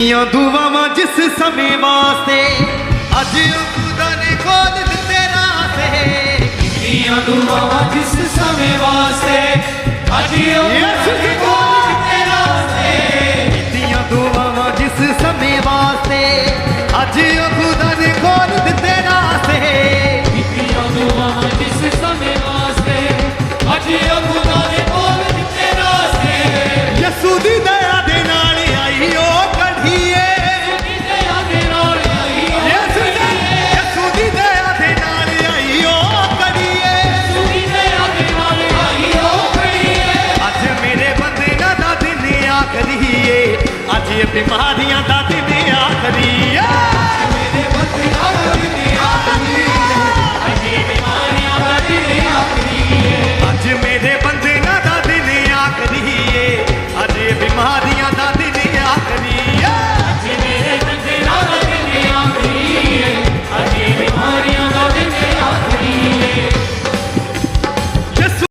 दुआवां जिस समय वास्ते अज खुदा ने खोल दिते रास्ते दुआवां जिस समय वास्ते अज खुदा ने खोल दिते रास्ते दुआवां जिस समय वास्ते अज खुदा ने खोल दिते रास्ते दुआवां जिस समय वास्ते अज खुदा ने खोल दिते रास्ते यसू दी दया दे नाल आई ओ कढ़ीए दया दे नाल आई यसू दी दया दे नाल आई ओ कढ़ीए दया दे नाल आई ओ कढ़ीए अज मेरे बंदे दा दिन आखरी है अज बीमारियां दा दिन आखरी है।